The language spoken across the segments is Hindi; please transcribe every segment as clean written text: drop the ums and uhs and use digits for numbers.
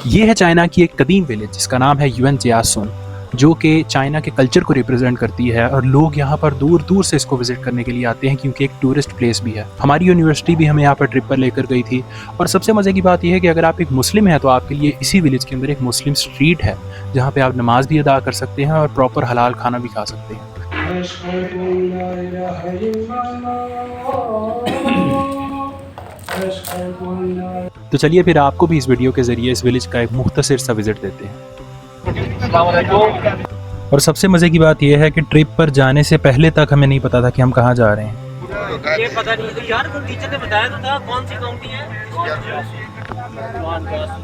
ये है चाइना की एक कदीम विलेज जिसका नाम है युएन जियासुन, जो कि चाइना के कल्चर को रिप्रेजेंट करती है और लोग यहाँ पर दूर दूर से इसको विजिट करने के लिए आते हैं क्योंकि एक टूरिस्ट प्लेस भी है। हमारी यूनिवर्सिटी भी हमें यहाँ पर ट्रिप पर लेकर गई थी और सबसे मज़े की बात यह है कि अगर आप एक मुस्लिम हैं तो आपके लिए इसी विलेज के अंदर एक मुस्लिम स्ट्रीट है जहाँ पे आप नमाज भी अदा कर सकते हैं और प्रॉपर हलाल खाना भी खा सकते हैं। तो चलिए फिर आपको भी इस वीडियो के ज़रिए इस विलेज का एक मुख्तसर सा विजिट देते हैं। और सबसे मज़े की बात यह है कि ट्रिप पर जाने से पहले तक हमें नहीं पता था कि हम कहाँ जा रहे हैं। ये पता नहीं तो यार, कोई टीचर ने बताया तो था कौन सी काउंटी है।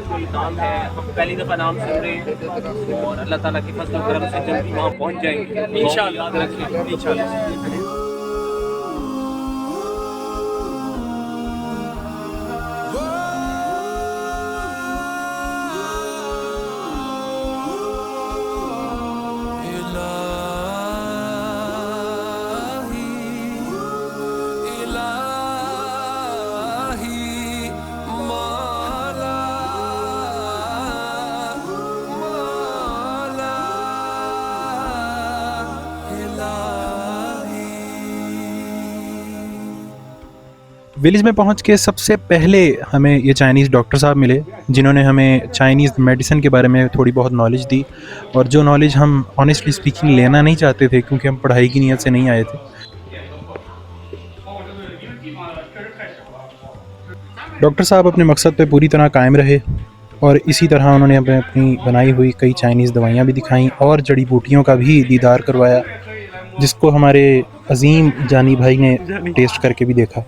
कोई नाम है, पहली दफ़ा नाम सुन रहे हैं और अल्लाह ताला की फजल करम से जल्दी वहाँ पहुँच जाएंगे इंशाअल्लाह। याद रखें इंशाअल्लाह। विलेज में पहुंच के सबसे पहले हमें ये चाइनीज़ डॉक्टर साहब मिले जिन्होंने हमें चाइनीज़ मेडिसिन के बारे में थोड़ी बहुत नॉलेज दी और जो नॉलेज हम ऑनेस्टली स्पीकिंग लेना नहीं चाहते थे क्योंकि हम पढ़ाई की नीयत से नहीं आए थे। डॉक्टर साहब अपने मकसद पे पूरी तरह कायम रहे और इसी तरह उन्होंने हमें अपनी बनाई हुई कई चाइनीज़ दवाइयाँ भी दिखाईं और जड़ी बूटियों का भी दीदार करवाया जिसको हमारे अजीम जानी भाई ने टेस्ट करके भी देखा।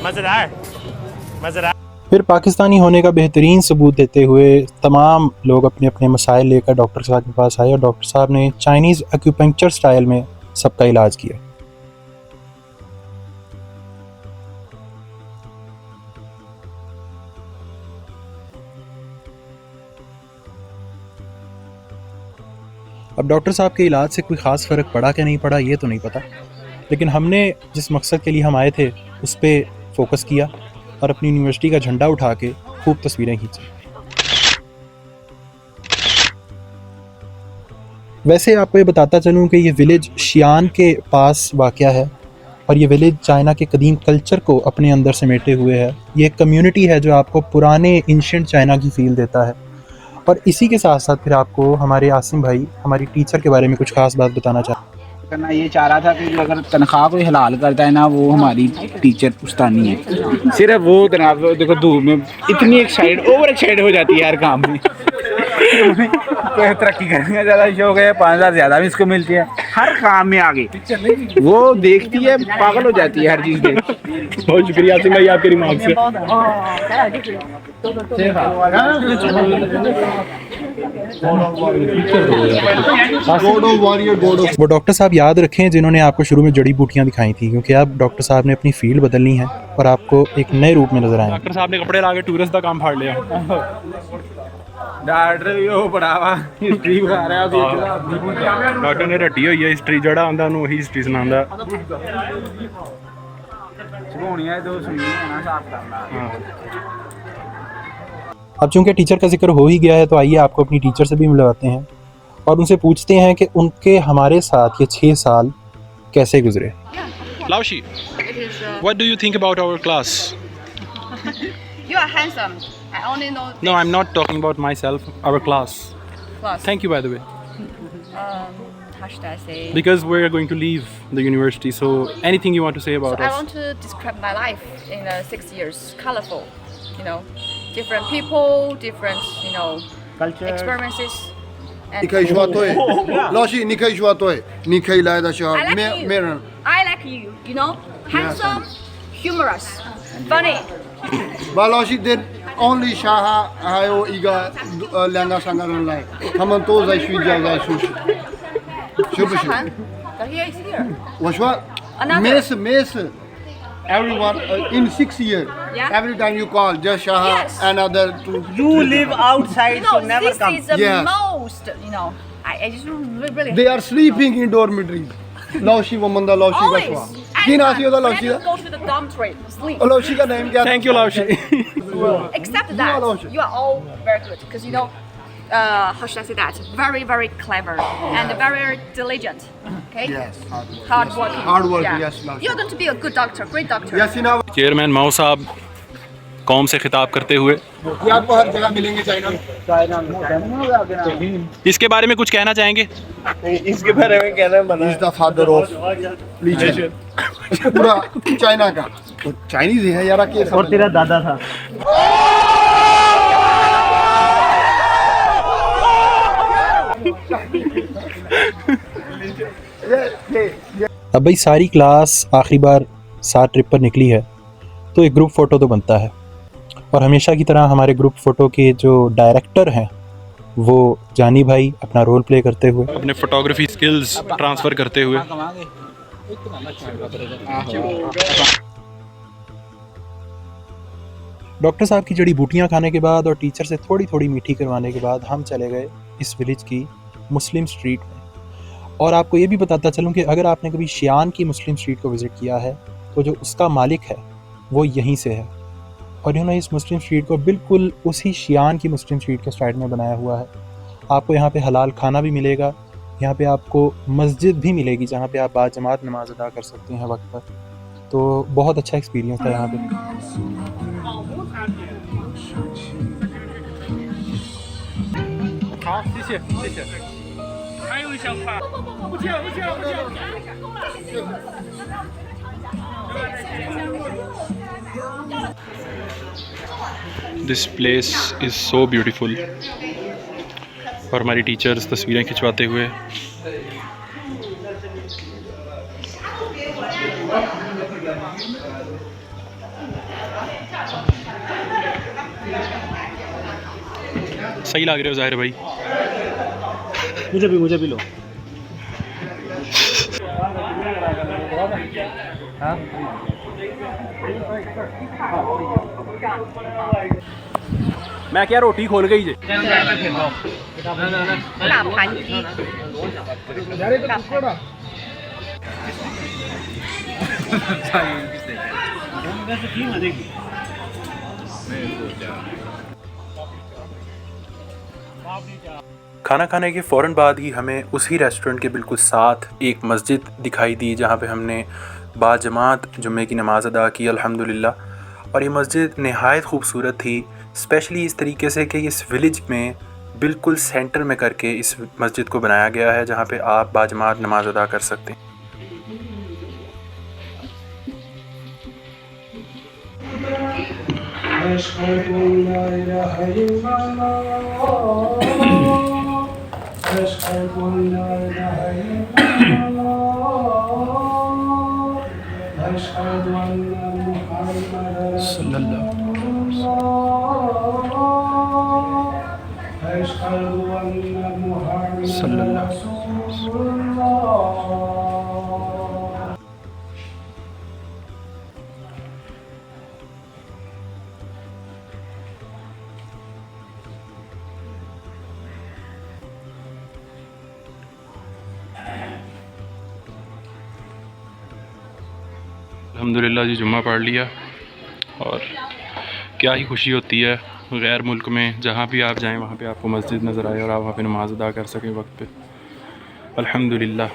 मज़ेदार। फिर पाकिस्तानी होने का बेहतरीन सबूत देते हुए तमाम लोग अपने अपने मसाइल लेकर डॉक्टर साहब के पास आए और डॉक्टर साहब ने चाइनीज़ एक्यूपंक्चर स्टाइल में सबका इलाज किया। अब डॉक्टर साहब के इलाज से कोई ख़ास फ़र्क पड़ा कि नहीं पड़ा ये तो नहीं पता, लेकिन हमने जिस मकसद के लिए हम आए थे उस पर फोकस किया और अपनी यूनिवर्सिटी का झंडा उठा के खूब तस्वीरें खींची। वैसे आपको ये बताता चलूँ कि ये विलेज शियान के पास वाक़या है और ये विलेज चाइना के कदीम कल्चर को अपने अंदर समेटे हुए है। ये एक कम्युनिटी है जो आपको पुराने एंशिएंट चाइना की फ़ील देता है। और इसी के साथ साथ फिर आपको हमारे आसिम भाई हमारी टीचर के बारे में कुछ खास बात बताना करना ये चाह रहा था कि अगर तनख्वाह कोई हलाल करता है ना वो हमारी टीचर पुश्तानी है। सिर्फ वो तनख्वाह देखो धूप में इतनी ओवर एक्साइटेड हो जाती है हर काम में। कोई तरक्की करने का ज़्यादा शौक है, 5,000 ज़्यादा भी इसको मिलती है हर काम में आगे वो देखती है, पागल हो जाती है हर चीज़ में। बहुत शुक्रिया आसिम भाई आपके रिमार्क से। वो डॉक्टर साहब याद रखें जिन्होंने आपको शुरू में जड़ी बूटियां दिखाई थी क्योंकि अब डॉक्टर साहब ने अपनी फील्ड बदलनी है और आपको एक नए रूप में नजर आए। डॉक्टर साहब ने कपड़े ला के टूरिस्ट का काम फाड़ लिया। डॉक्टर भी वो पढ़ावा हिस्ट्री बता रहा है। डॉक्टर ने रटी हुई है हिस्ट्री जड़ा आंदा नु वही हिस्ट्री सुनांदा। सुनिया तो सुनिए ना साफ करना। अब चूंकि टीचर का जिक्र हो ही गया है तो आइए आपको अपनी टीचर से भी मिलवाते हैं और उनसे पूछते हैं कि उनके हमारे साथ ये 6 साल कैसे गुजरे। Laoshi, what do you think about our class? You are handsome. I only know. No, I'm not talking about myself. Our class. Class. Thank you, by the way. How should I say? Because we're going to leave the university, so anything you want to say about I us? want to describe my life in 6 years. Colorful, different people, different, Culture. experiences. And 你可以说对，老师，你可以说对，你可以来的时候 I like 没 you. 人。 I like you. Handsome, humorous, funny. 把老师的 only 沙哈还有一个2个3个人来，他们都在睡觉在休息，是不是？ But here is here. 我说 Another. miss everyone in 6 years. Yeah. Every time you call, just Shaha Yes. another two. You live outside, so never This come. is the Yes. most, I just really. They are sleeping in dormitories. 老师，我们的老师 Always. 个说。की नाम सी ओदा When लौशी you दा go to the dormitory, sleep. लौशी का नेम क्या थैंक यू लाउशी। Except that, Lord. you are all very good because you know, how should I say that? Very, very clever and very, very diligent. Okay. Yes, Hard working. Hard working, Yeah. yes, Lord. You're going to be a good doctor, great doctor. Yes इन चेयरमैन माओ साहब कौम से खिताब करते हुए ये आपको हर जगह मिलेंगे चाइना में। इसके बारे में कुछ कहना चाहेंगे? इसके बारे में कहना मना इज द फादर ऑफ लीचन पूरा चाइना का तो चाइनीज है यार के और तेरा दादा था। अब भाई सारी क्लास आखिरी बार साथ ट्रिप पर निकली है तो एक ग्रुप फ़ोटो तो बनता है, और हमेशा की तरह हमारे ग्रुप फ़ोटो के जो डायरेक्टर हैं वो जानी भाई अपना रोल प्ले करते हुए, अपने फोटोग्राफी स्किल्स ट्रांसफ़र करते हुए डॉक्टर साहब की जड़ी बूटियाँ खाने के बाद और टीचर से थोड़ी थोड़ी मीठी करवाने के बाद हम चले गए इस विलेज की मुस्लिम स्ट्रीट में। और आपको ये भी बताता चलूँ कि अगर आपने कभी शियान की मुस्लिम स्ट्रीट को विज़िट किया है तो जो उसका मालिक है वो यहीं से है, और इन्होंने इस मुस्लिम स्ट्रीट को बिल्कुल उसी शियान की मुस्लिम स्ट्रीट के स्टाइल में बनाया हुआ है। आपको यहाँ पे हलाल खाना भी मिलेगा, यहाँ पे आपको मस्जिद भी मिलेगी जहाँ पे आप बाजमात नमाज अदा कर सकते हैं वक्त पर। तो बहुत अच्छा एक्सपीरियंस था यहाँ पे। This place is so beautiful. और हमारी टीचर्स तस्वीरें खिंचवाते हुए सही लग रहे हो ज़ाहिर भाई। मुझे भी लो। मैं क्या रोटी खोल गई जे। 大盘鸡。खाना खाने के फ़ौरन बाद ही हमें उसी रेस्टोरेंट के बिल्कुल साथ एक मस्जिद दिखाई दी जहाँ पे हमने बाजमात जुम्मे की नमाज़ अदा की अल्हम्दुलिल्लाह। और ये मस्जिद नहायत ख़ूबसूरत थी, स्पेशली इस तरीके से कि इस विलेज में बिल्कुल सेंटर में करके इस मस्जिद को बनाया गया है जहाँ पे आप बाजमात नमाज़ अदा कर सकते हैं। अल्हम्दुलिल्लाह जी जुम्मा पढ़ लिया, और क्या ही खुशी होती है गैर मुल्क में जहाँ भी आप जाएं वहाँ पे आपको मस्जिद नज़र आए और आप वहाँ पे नमाज़ अदा कर सकें वक्त पे। अल्हम्दुलिल्लाह।